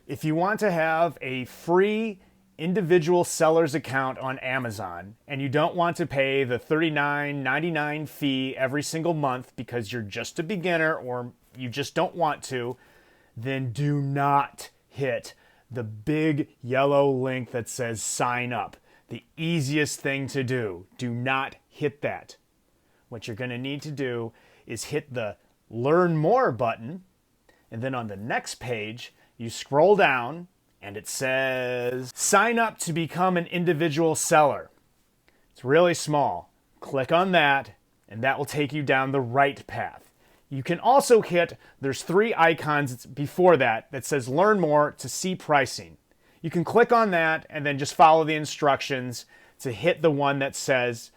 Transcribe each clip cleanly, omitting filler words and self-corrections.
If you want to have a free individual seller's account on Amazon and you don't want to pay the $39.99 fee every single month because you're just a beginner or you just don't want to, then do not hit the big yellow link that says sign up. The easiest thing to do. Do not hit that. What you're going to need to do is hit the learn more button, and then on the next page you scroll down and it says sign up to become an individual seller. It's really small. Click on that and that will take you down the right path. You can also hit, there's 3 icons before that that says learn more to see pricing. You can click on that and then just follow the instructions to hit the one that says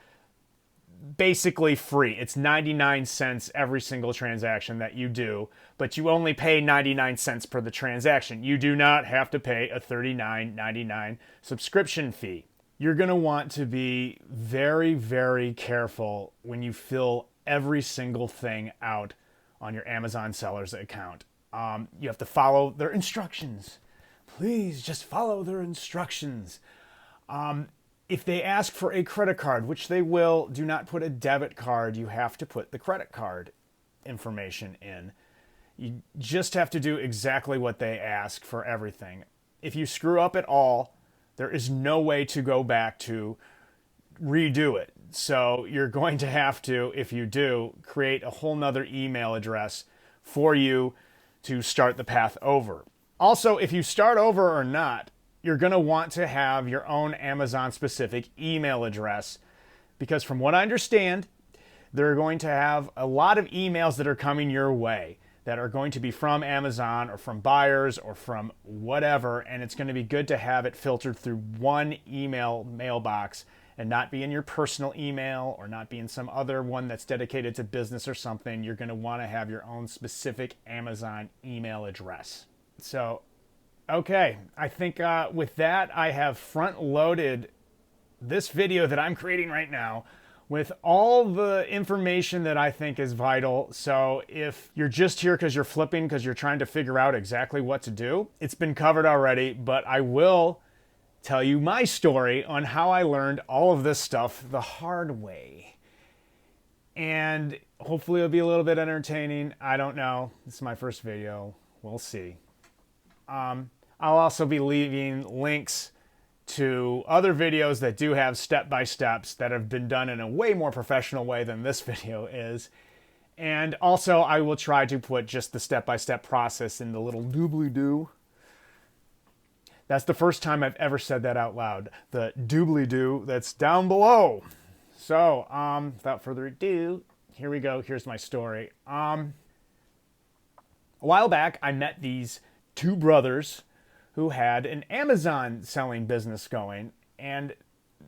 basically free. It's 99 cents every single transaction that you do, but you only pay 99 cents per the transaction. You do not have to pay a $39.99 subscription fee. You're going to want to be very, very careful when you fill every single thing out on your Amazon seller's account. You have to follow their instructions. Please just follow their instructions. If they ask for a credit card, which they will, do not put a debit card. You have to put the credit card information in. You just have to do exactly what they ask for everything. If you screw up at all, there is no way to go back to redo it. So you're going to have to, if you do, create a whole nother email address for you to start the path over. Also, if you start over or not, you're going to want to have your own Amazon-specific email address because from what I understand, they're going to have a lot of emails that are coming your way that are going to be from Amazon or from buyers or from whatever, and it's going to be good to have it filtered through one email mailbox and not be in your personal email or not be in some other one that's dedicated to business or something. You're going to want to have your own specific Amazon email address. So, okay, I think with that, I have front-loaded this video that I'm creating right now with all the information that I think is vital. So if you're just here because you're flipping, because you're trying to figure out exactly what to do, it's been covered already, but I will tell you my story on how I learned all of this stuff the hard way. And hopefully it'll be a little bit entertaining. I don't know. This is my first video. We'll see. I'll also be leaving links to other videos that do have step-by-steps that have been done in a way more professional way than this video is. And also I will try to put just the step-by-step process in the little doobly-doo. That's the first time I've ever said that out loud. The doobly-doo that's down below. So, without further ado, here we go. Here's my story. A while back, I met these 2 brothers who had an Amazon selling business going, and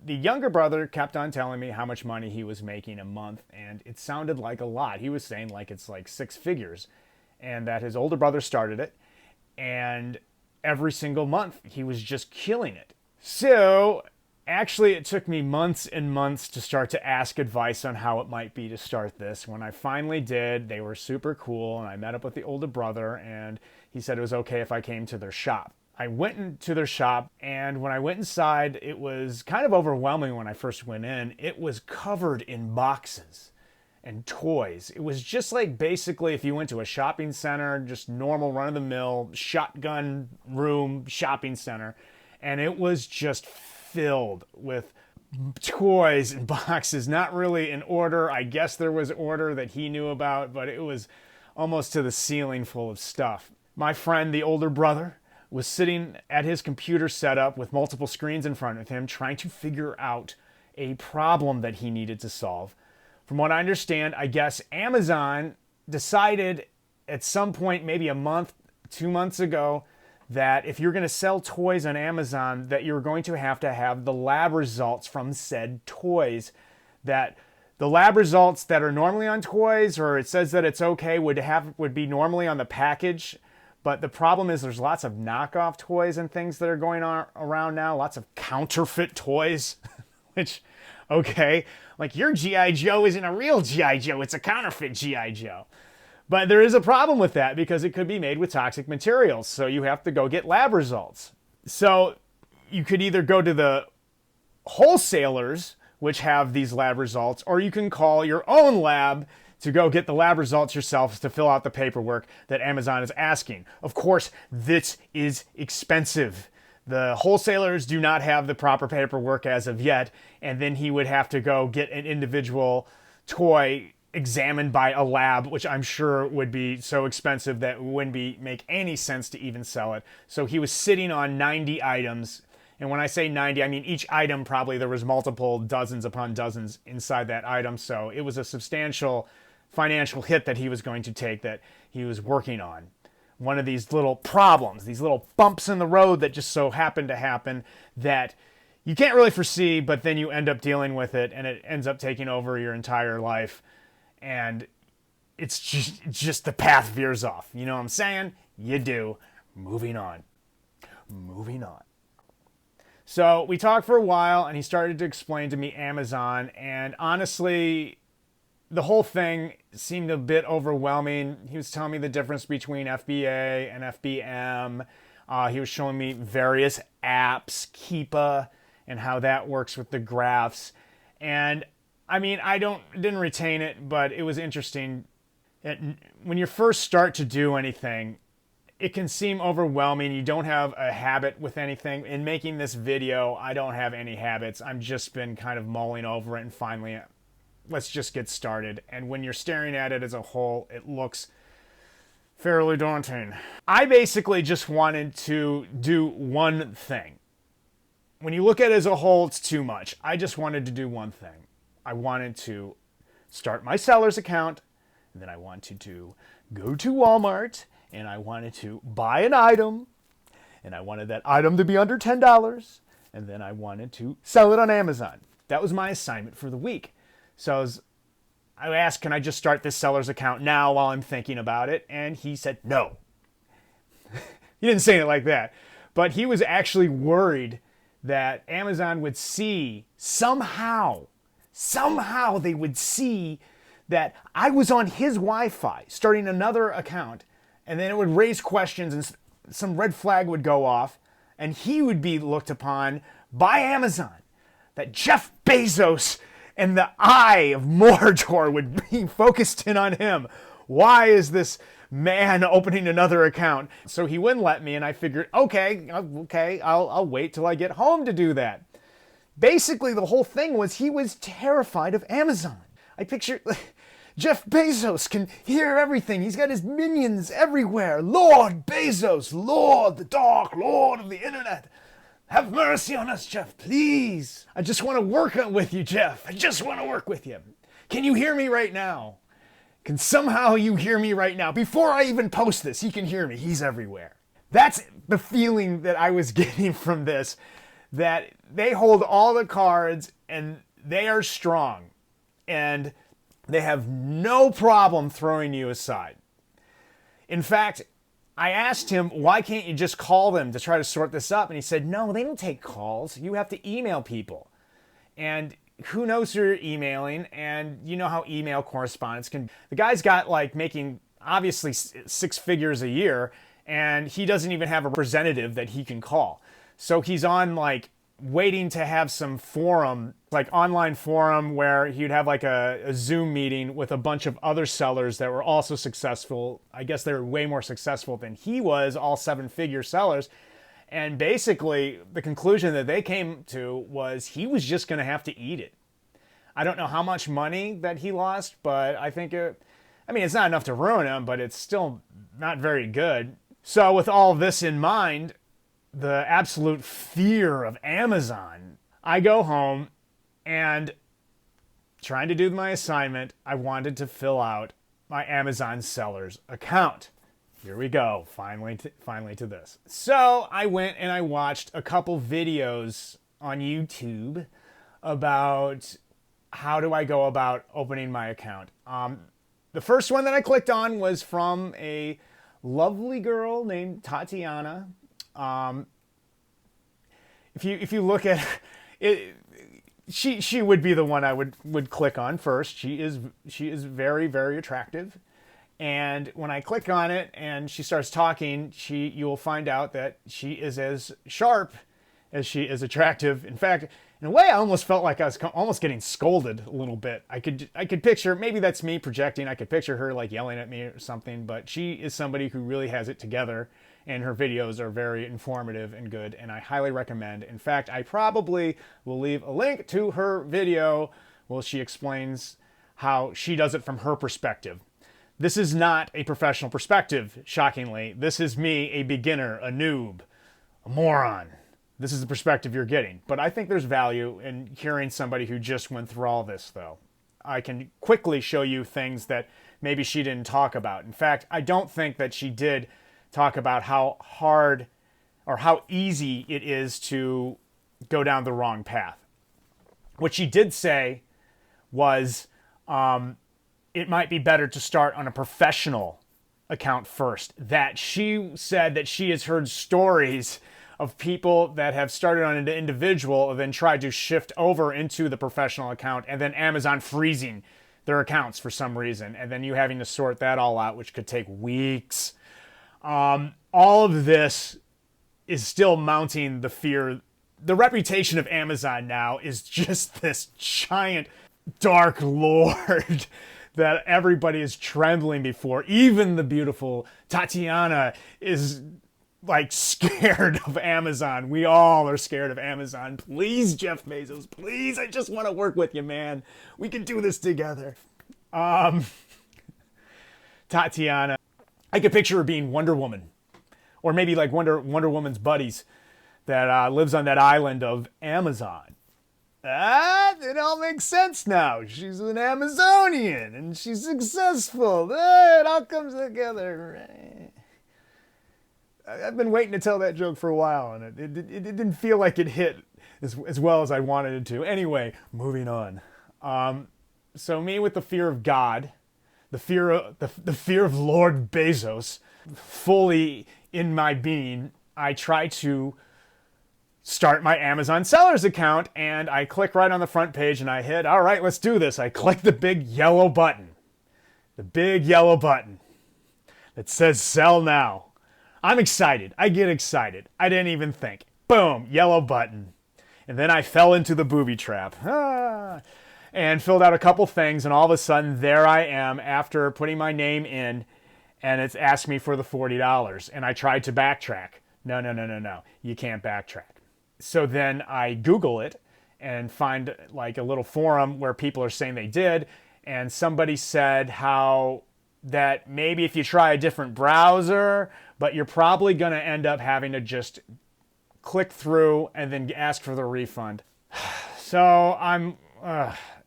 the younger brother kept on telling me how much money he was making a month, and it sounded like a lot. He was saying like it's like 6 figures, and that his older brother started it, and every single month he was just killing it. So actually it took me months and months to start to ask advice on how it might be to start this. When I finally did, they were super cool, and I met up with the older brother, and he said it was okay if I came to their shop. I went into their shop, and when I went inside, it was kind of overwhelming when I first went in. It was covered in boxes and toys. It was just like basically if you went to a shopping center, just normal run-of-the-mill shotgun room shopping center, and it was just filled with toys and boxes, not really in order. I guess there was order that he knew about, but it was almost to the ceiling full of stuff. My friend, the older brother, was sitting at his computer setup with multiple screens in front of him trying to figure out a problem that he needed to solve. From what I understand, I guess Amazon decided at some point, maybe a month, 2 months ago, that if you're going to sell toys on Amazon, that you're going to have the lab results from said toys. That the lab results that are normally on toys, or it says that it's okay, would be normally on the package. But the problem is there's lots of knockoff toys and things that are going on around now. Lots of counterfeit toys, which, okay, like your G.I. Joe isn't a real G.I. Joe. It's a counterfeit G.I. Joe. But there is a problem with that because it could be made with toxic materials. So you have to go get lab results. So you could either go to the wholesalers, which have these lab results, or you can call your own lab to go get the lab results yourself to fill out the paperwork that Amazon is asking. Of course, this is expensive. The wholesalers do not have the proper paperwork as of yet, and then he would have to go get an individual toy examined by a lab, which I'm sure would be so expensive that it wouldn't make any sense to even sell it. So he was sitting on 90 items. And when I say 90, I mean each item probably there was multiple dozens upon dozens inside that item. So it was a substantial financial hit that he was going to take, that he was working on. One of these little problems, these little bumps in the road that just so happened to happen that you can't really foresee, but then you end up dealing with it and it ends up taking over your entire life. And it's just the path veers off. You know what I'm saying? You do. Moving on. So we talked for a while and he started to explain to me Amazon, and honestly, the whole thing seemed a bit overwhelming. He was telling me the difference between FBA and FBM. He was showing me various apps, Keepa, and how that works with the graphs. And I mean, didn't retain it, but it was interesting. When you first start to do anything, it can seem overwhelming. You don't have a habit with anything. In making this video, I don't have any habits. I've just been kind of mulling over it, and finally, let's just get started. And when you're staring at it as a whole, it looks fairly daunting. I basically just wanted to do one thing. When you look at it as a whole, it's too much. I just wanted to do one thing. I wanted to start my seller's account, and then I wanted to go to Walmart, and I wanted to buy an item, and I wanted that item to be under $10, and then I wanted to sell it on Amazon. That was my assignment for the week. So I asked, can I just start this seller's account now while I'm thinking about it? And he said, no. He didn't say it like that, but he was actually worried that Amazon would see somehow they would see that I was on his Wi-Fi starting another account, and then it would raise questions and some red flag would go off, and he would be looked upon by Amazon. That Jeff Bezos and the eye of Mordor would be focused in on him. Why is this man opening another account? So he wouldn't let me, and I figured, okay, I'll wait till I get home to do that. Basically, the whole thing was he was terrified of Amazon. I picture Jeff Bezos can hear everything. He's got his minions everywhere. Lord Bezos, Lord, the Dark Lord of the Internet. Have mercy on us, Jeff, please. I just want to work with you, Jeff. I just want to work with you. Can you hear me right now? Can somehow you hear me right now? Before I even post this, he can hear me. He's everywhere. That's the feeling that I was getting from this, that they hold all the cards and they are strong and they have no problem throwing you aside. In fact, I asked him, why can't you just call them to try to sort this up? And he said, no, they don't take calls. You have to email people. And who knows who you're emailing? And you know how email correspondence can... The guy's got like making obviously 6 figures a year, and he doesn't even have a representative that he can call. So he's on like waiting to have some forum, like online forum, where he'd have like a Zoom meeting with a bunch of other sellers that were also successful. I guess they were way more successful than he was, all 7-figure sellers. And basically the conclusion that they came to was he was just going to have to eat it. I don't know how much money that he lost, but I think it's not enough to ruin him, but it's still not very good. So with all this in mind, the absolute fear of Amazon, I go home and trying to do my assignment, I wanted to fill out my Amazon seller's account. Here we go, finally to this. So I went and I watched a couple videos on YouTube about how do I go about opening my account. The first one that I clicked on was from a lovely girl named Tatiana. If you look at it, she would be the one I would click on first. She is very, very attractive, And when I click on it and she starts talking, you will find out that she is as sharp as she is attractive. In fact, in a way, I almost felt like I was almost getting scolded a little bit. I could picture, maybe that's me projecting, I could picture her like yelling at me or something, but she is somebody who really has it together, and her videos are very informative and good, and I highly recommend. In fact, I probably will leave a link to her video where she explains how she does it from her perspective. This is not a professional perspective, shockingly. This is me, a beginner, a noob, a moron. This is the perspective you're getting. But I think there's value in hearing somebody who just went through all this, though. I can quickly show you things that maybe she didn't talk about. In fact, I don't think that she did talk about how hard or how easy it is to go down the wrong path. What she did say was it might be better to start on a professional account first. That she said that she has heard stories of people that have started on an individual and then tried to shift over into the professional account, and then Amazon freezing their accounts for some reason, and then you having to sort that all out, which could take weeks. All of this is still mounting the fear. The reputation of Amazon now is just this giant dark lord that everybody is trembling before. Even the beautiful Tatiana is like scared of Amazon. We all are scared of Amazon. Please, Jeff Bezos, please, I just want to work with you, man. We can do this together. Tatiana, I could picture her being Wonder Woman, or maybe like Wonder Woman's buddies that lives on that island of Amazon. It all makes sense now. She's an Amazonian and she's successful. It all comes together. I've been waiting to tell that joke for a while, and it didn't feel like it hit as well as I wanted it to. Anyway, moving on. So me with the fear of God, the fear of Lord Bezos, fully in my being, I try to start my Amazon sellers account, and I click right on the front page and I hit, all right, let's do this. I click the big yellow button. The big yellow button that says sell now. I'm excited. I get excited. I didn't even think. Boom, yellow button. And then I fell into the booby trap. And filled out a couple things, and all of a sudden, there I am after putting my name in, and it's asked me for the $40. And I tried to backtrack. No. You can't backtrack. So then I Google it and find like a little forum where people are saying they did, and somebody said how that maybe if you try a different browser, but you're probably going to end up having to just click through and then ask for the refund. So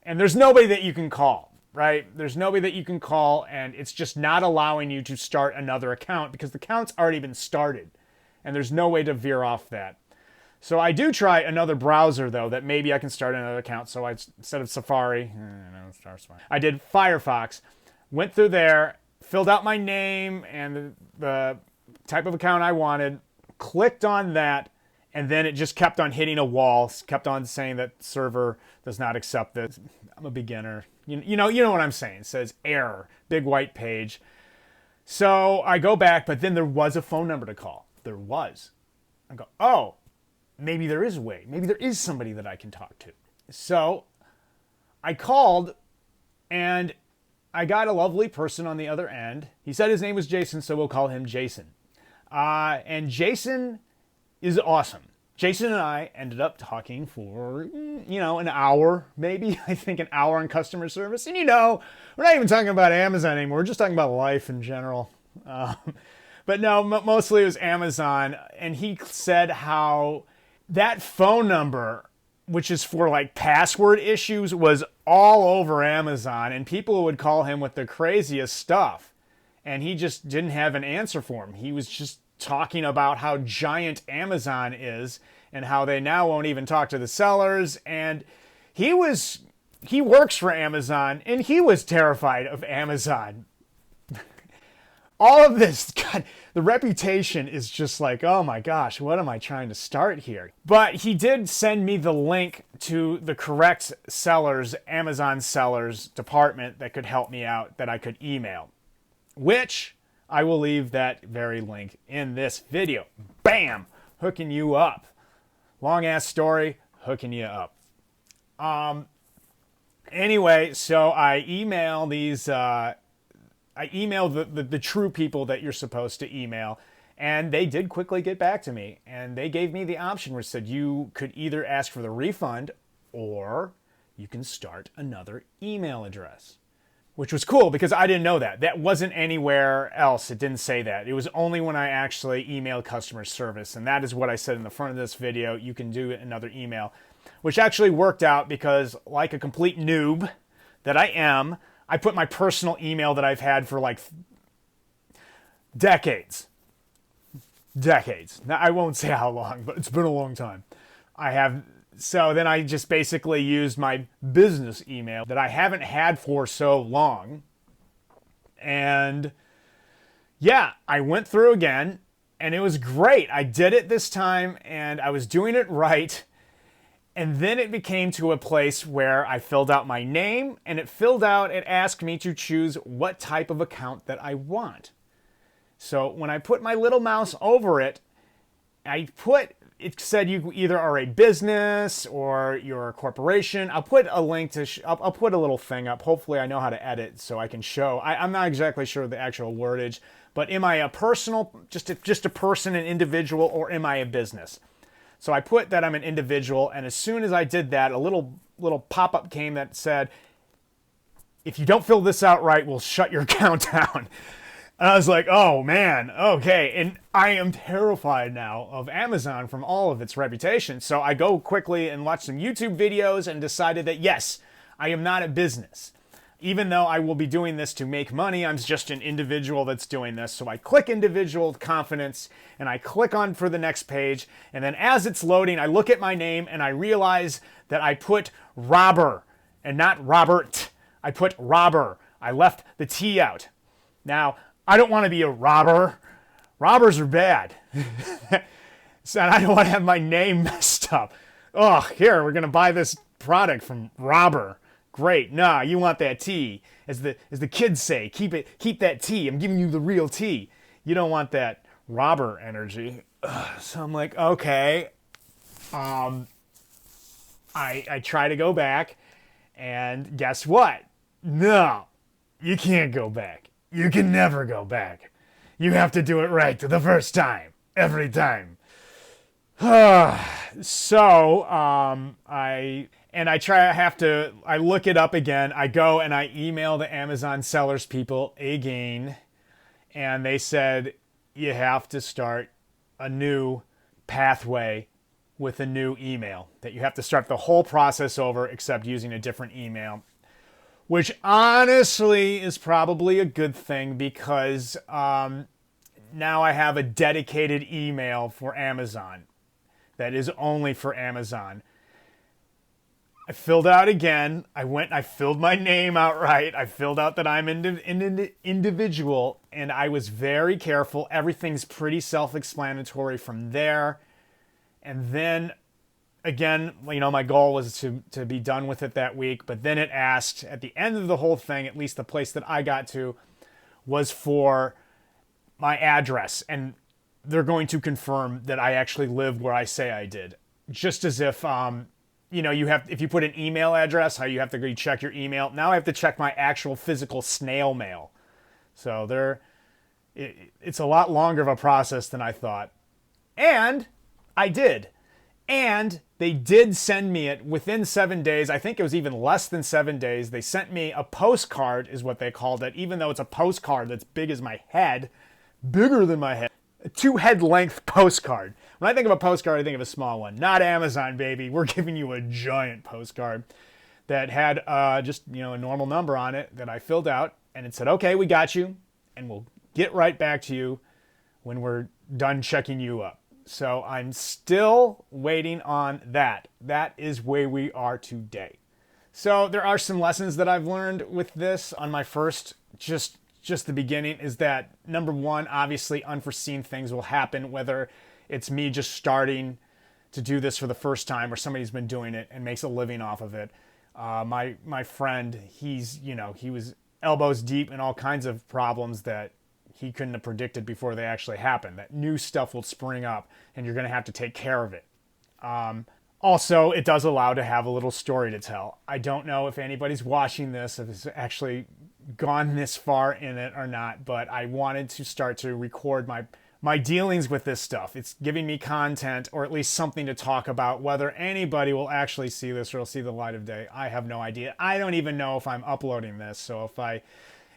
and there's nobody that you can call, right? There's nobody that you can call, and it's just not allowing you to start another account because the account's already been started, and there's no way to veer off that. So I do try another browser, though, that maybe I can start another account. So instead of Safari, I did Firefox, went through there, filled out my name and the type of account I wanted, clicked on that, and then it just kept on hitting a wall, kept on saying that server does not accept this. I'm a beginner. You know what I'm saying. It says error, big white page. So I go back, but then there was a phone number to call. There was. I go, oh, maybe there is a way. Maybe there is somebody that I can talk to. So I called, and I got a lovely person on the other end. He said his name was Jason, so we'll call him Jason. And Jason is awesome. Jason and I ended up talking for, an hour, maybe. I think an hour on customer service. And we're not even talking about Amazon anymore. We're just talking about life in general. But no, mostly it was Amazon. And he said how that phone number, which is for like password issues, was all over Amazon. And people would call him with the craziest stuff. And he just didn't have an answer for him. He was just talking about how giant Amazon is and how they now won't even talk to the sellers. And he works for Amazon, and he was terrified of Amazon. All of this, God, the reputation is just like, oh my gosh, what am I trying to start here? But he did send me the link to the correct sellers, Amazon sellers department that could help me out, that I could email. which I will leave that very link in this video. Bam! Hooking you up. Long ass story, hooking you up. Anyway, so I email these, I email the true people that you're supposed to email, and they did quickly get back to me, and they gave me the option where it said you could either ask for the refund or you can start another email address, which was cool because I didn't know that. That wasn't anywhere else. It didn't say that. It was only when I actually emailed customer service, and that is what I said in the front of this video. You can do another email, which actually worked out because, like a complete noob that I am, I put my personal email that I've had for like decades. Now, I won't say how long, but it's been a long time. So then I just basically used my business email that I haven't had for so long. And yeah, I went through again and it was great. I did it this time and I was doing it right. And then it became to a place where I filled out my name and it asked me to choose what type of account that I want. So when I put my little mouse over it, it said you either are a business or you're a corporation. I'll put a link to, I'll put a little thing up. Hopefully I know how to edit so I can show. I'm not exactly sure of the actual wordage, but am I a personal, just a person, an individual, or am I a business? So I put that I'm an individual, and as soon as I did that, a little pop-up came that said, if you don't fill this out right, we'll shut your account down. And I was like, oh man, okay. And I am terrified now of Amazon from all of its reputation. So I go quickly and watch some YouTube videos and decided that yes, I am not a business. Even though I will be doing this to make money, I'm just an individual that's doing this. So I click individual confidence and I click on for the next page. And then as it's loading, I look at my name and I realize that I put Robber and not Robert. I put Robber. I left the T out. Now, I don't want to be a robber. Robbers are bad. So I don't want to have my name messed up. Oh, here, we're going to buy this product from Robber. Great. Nah, you want that T. As the kids say, keep that T. I'm giving you the real T. You don't want that robber energy. So I'm like, okay. I try to go back, and guess what? No, you can't go back. You can never go back. You have to do it right the first time, every time. So, I look it up again. I go and I email the Amazon sellers people again, and they said, you have to start a new pathway with a new email, that you have to start the whole process over except using a different email. Which honestly is probably a good thing because now I have a dedicated email for Amazon that is only for Amazon. I filled out again. I filled my name out right. I filled out that I'm an individual, and I was very careful. Everything's pretty self-explanatory from there. And then again, my goal was to be done with it that week, but then it asked at the end of the whole thing, at least the place that I got to, was for my address, and they're going to confirm that I actually live where I say I did. Just as if, if you put an email address, how you have to go check your email. Now I have to check my actual physical snail mail. So it's a lot longer of a process than I thought. And I did. And they did send me it within 7 days. I think it was even less than 7 days. They sent me a postcard, is what they called it, even though it's a postcard that's big as my head, bigger than my head. A 2-head length postcard. When I think of a postcard, I think of a small one. Not Amazon, baby. We're giving you a giant postcard that had just a normal number on it that I filled out. And it said, okay, we got you. And we'll get right back to you when we're done checking you up. So I'm still waiting on that. That is where we are today. So there are some lessons that I've learned with this on my first, just the beginning, is that number one, obviously unforeseen things will happen, whether it's me just starting to do this for the first time or somebody's been doing it and makes a living off of it. My friend, he was elbows deep in all kinds of problems that he couldn't have predicted before they actually happened. That new stuff will spring up and you're going to have to take care of it. Also, it does allow to have a little story to tell. I don't know if anybody's watching this, if it's actually gone this far in it or not, but I wanted to start to record my dealings with this stuff. It's giving me content, or at least something to talk about. Whether anybody will actually see this or will see the light of day, I have no idea. I don't even know if I'm uploading this. So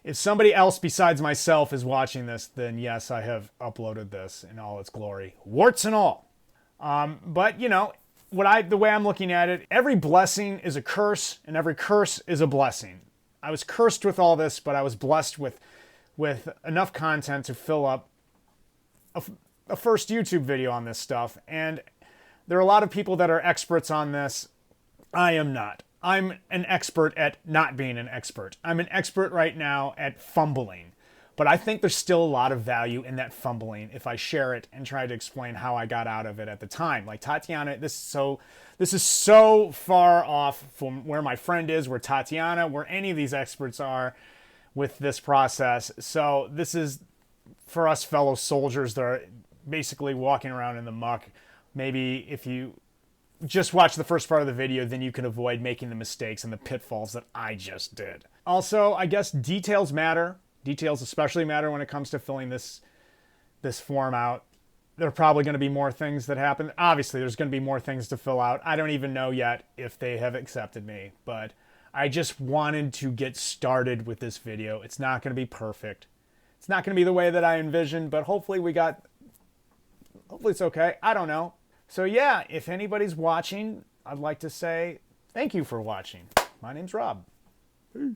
if somebody else besides myself is watching this, then yes, I have uploaded this in all its glory, warts and all. But you know, the way I'm looking at it, every blessing is a curse and every curse is a blessing. I was cursed with all this, but I was blessed with enough content to fill up a first YouTube video on this stuff. And there are a lot of people that are experts on this. I am not. I'm an expert at not being an expert. I'm an expert right now at fumbling. But I think there's still a lot of value in that fumbling if I share it and try to explain how I got out of it at the time. Like Tatiana, this is so far off from where my friend is, where Tatiana, where any of these experts are with this process. So this is for us fellow soldiers that are basically walking around in the muck. Maybe if you just watch the first part of the video, then you can avoid making the mistakes and the pitfalls that I just did. Also, I guess details matter. Details especially matter when it comes to filling this form out. There are probably going to be more things that happen. Obviously, there's going to be more things to fill out. I don't even know yet if they have accepted me, but I just wanted to get started with this video. It's not going to be perfect. It's not going to be the way that I envisioned, but hopefully it's okay. I don't know. So yeah, if anybody's watching, I'd like to say thank you for watching. My name's Rob. Peace.